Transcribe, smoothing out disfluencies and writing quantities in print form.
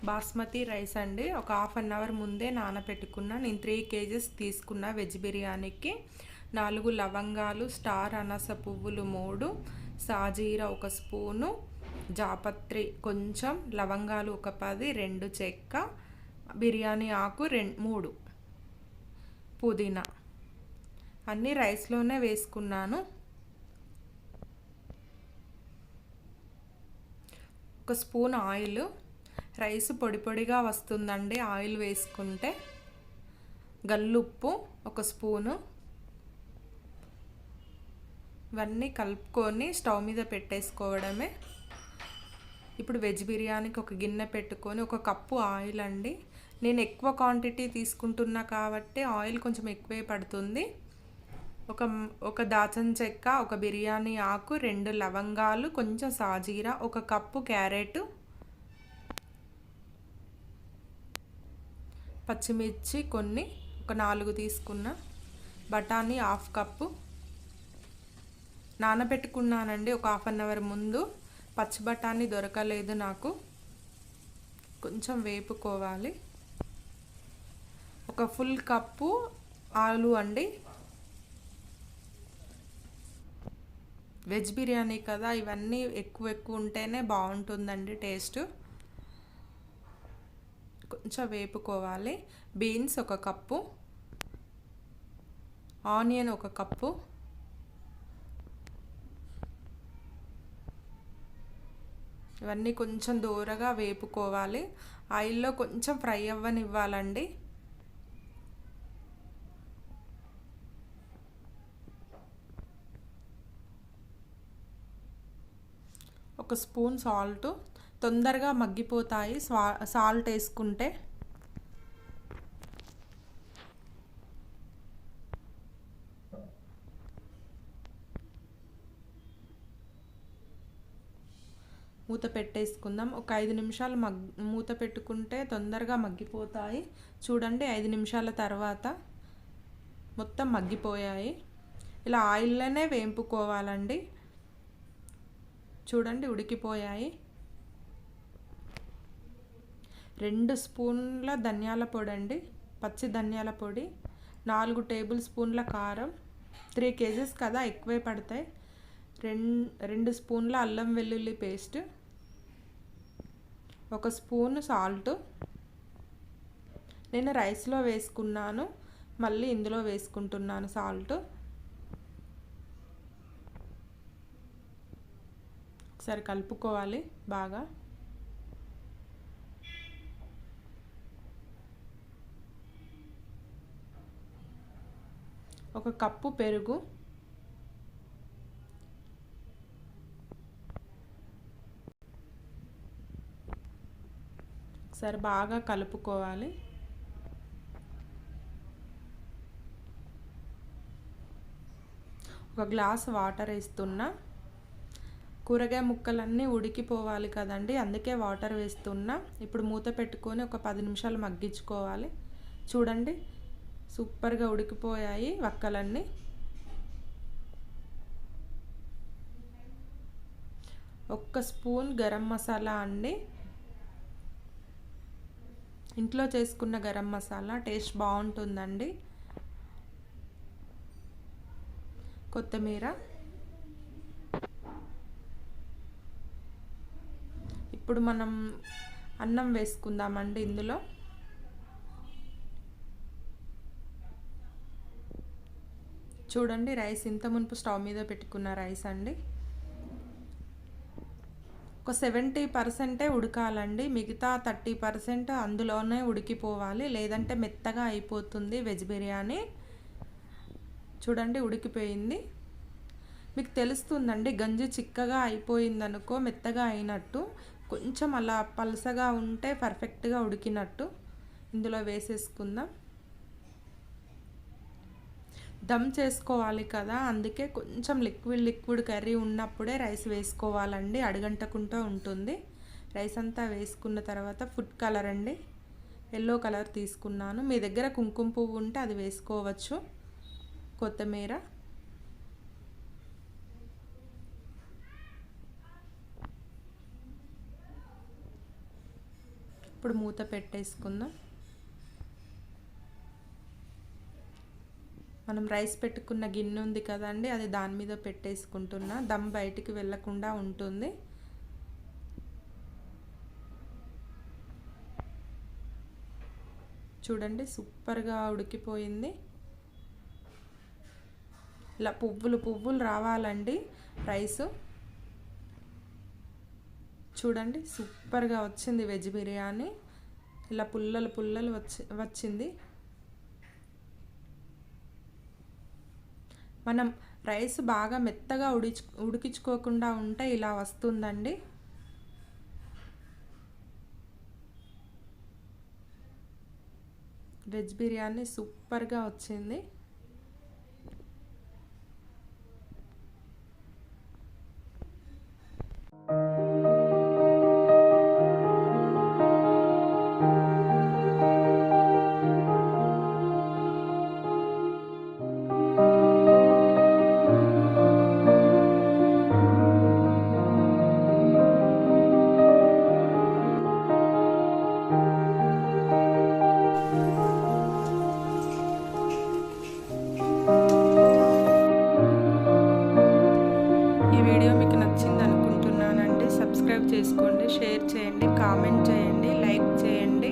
Basmati rice అండి. ఒక half an hour ముందే నానబెట్టుకున్న. నేను 3 కేజెస్ తీసుకున్న వెజ్ బిర్యానీకి. 4 లవంగాలు, స్టార్ అనాస పువ్వులు 3, సాజీరా 1 స్పూను, జాపత్రి కొంచెం, లవంగాలు ఒక 10, 2 చెక్క, బిర్యానీ ఆకు 3, పుదీనా అన్నీ రైస్లోనే వేసుకున్నాను. 1 స్పూన్ ఆయిల్. రైస్ పొడి పొడిగా వస్తుందండి ఆయిల్ వేసుకుంటే. గల్లుప్పు 1 స్పూను. ఇవన్నీ కలుపుకొని స్టవ్ మీద పెట్టేసుకోవడమే. ఇప్పుడు వెజ్ బిర్యానీకి ఒక గిన్నె పెట్టుకొని 1 కప్పు ఆయిల్ అండి. నేను ఎక్కువ క్వాంటిటీ తీసుకుంటున్నా కాబట్టి ఆయిల్ కొంచెం ఎక్కువే పడుతుంది. ఒక దాల్చిన చెక్క, 1 బిర్యానీ ఆకు, 2 లవంగాలు, కొంచెం సాజీరా, 1 కప్పు క్యారెట్, పచ్చిమిర్చి కొన్ని, ఒక 4 తీసుకున్న, బఠానీ హాఫ్ కప్పు నానబెట్టుకున్నానండి ఒక హాఫ్ అన్ అవర్ ముందు. పచ్చి బఠానీ దొరకలేదు నాకు, కొంచెం వేపుకోవాలి. 1 ఫుల్ కప్పు ఆలు అండి. వెజ్ బిర్యానీ కదా, ఇవన్నీ ఎక్కువ ఉంటేనే బాగుంటుందండి టేస్ట్. కొంచెం వేపుకోవాలి. బీన్స్ 1 కప్పు, ఆనియన్ 1 కప్పు, ఇవన్నీ కొంచెం దూరగా వేపుకోవాలి. ఆయిల్లో కొంచెం ఫ్రై అవ్వనివ్వాలండి. 1 spoon salt. తొందరగా మగ్గిపోతాయి సాల్ట్ వేసుకుంటే. మూత పెట్టేసుకుందాం. ఒక 5 నిమిషాలు మూత పెట్టుకుంటే తొందరగా మగ్గిపోతాయి. చూడండి 5 నిమిషాల తర్వాత మొత్తం మగ్గిపోయాయి. ఇలా ఆయిల్లోనే వేంపుకోవాలండి. చూడండి ఉడికిపోయాయి. 2 స్పూన్ల ధనియాల పొడి అండి, పచ్చి ధనియాల పొడి, 4 టేబుల్ స్పూన్ల కారం. 3 కేజెస్ కదా ఎక్కువే పడతాయి. 2 స్పూన్ల అల్లం వెల్లుల్లి పేస్ట్, 1 స్పూన్ సాల్ట్. నేను రైస్లో వేసుకున్నాను, మళ్ళీ ఇందులో వేసుకుంటున్నాను సాల్ట్. ఒకసారి కలుపుకోవాలి బాగా. ఒక కప్పు పెరుగు, ఒకసారి బాగా కలుపుకోవాలి. ఒక గ్లాస్ వాటర్ వేస్తున్నా. కూరగాయ ముక్కలన్నీ ఉడికిపోవాలి కదండి, అందుకే వాటర్ వేస్తున్నా. ఇప్పుడు మూత పెట్టుకొని ఒక 10 నిమిషాలు మగ్గించుకోవాలి. చూడండి సూపర్గా ఉడికిపోయాయి వక్కలన్నీ. 1 స్పూన్ గరం మసాలా అండి, ఇంట్లో చేసుకున్న గరం మసాలా, టేస్ట్ బాగుంటుందండి. కొత్తిమీర. ఇప్పుడు మనం అన్నం వేసుకుందామండి ఇందులో. చూడండి రైస్ ఇంత మునుపు స్టవ్ మీద పెట్టుకున్న రైస్ అండి. ఒక 70% ఉడకాలండి, మిగతా 30% అందులోనే ఉడికిపోవాలి, లేదంటే మెత్తగా అయిపోతుంది వెజ్ బిర్యానీ. చూడండి ఉడికిపోయింది. మీకు తెలుస్తుందండి, గంజి చిక్కగా అయిపోయిందనుకో మెత్తగా అయినట్టు, కొంచెం అలా పలసగా ఉంటే పర్ఫెక్ట్గా ఉడికినట్టు. ఇందులో వేసేసుకుందాం. దమ్ చేసుకోవాలి కదా, అందుకే కొంచెం లిక్విడ్ కర్రీ ఉన్నప్పుడే రైస్ వేసుకోవాలండి, అడుగంటకుంటూ ఉంటుంది. రైస్ అంతా వేసుకున్న తర్వాత ఫుడ్ కలర్ అండి, ఎల్లో కలర్ తీసుకున్నాను. మీ దగ్గర కుంకుమ పువ్వు ఉంటే అది వేసుకోవచ్చు. కొత్తిమీర, ఇప్పుడు మూత పెట్టేసుకుందాం. మనం రైస్ పెట్టుకున్న గిన్నె ఉంది కదండి, అది దాని మీద పెట్టేసుకుంటున్నా. దమ్ బయటికి వెళ్ళకుండా ఉంటుంది. చూడండి సూపర్గా ఉడికిపోయింది. ఇలా పువ్వులు పువ్వులు రావాలండి రైసు. చూడండి సూపర్గా వచ్చింది వెజ్ బిర్యానీ. ఇలా పుల్లలు పుల్లలు వచ్చింది. మనం రైస్ బాగా మెత్తగా ఉడికించుకోకుండా ఉంటే ఇలా వస్తుందండి. వెజ్ బిర్యానీ సూపర్గా వచ్చింది. సబ్స్క్రైబ్ చేసుకోండి, షేర్ చేయండి, కామెంట్ చేయండి, లైక్ చేయండి.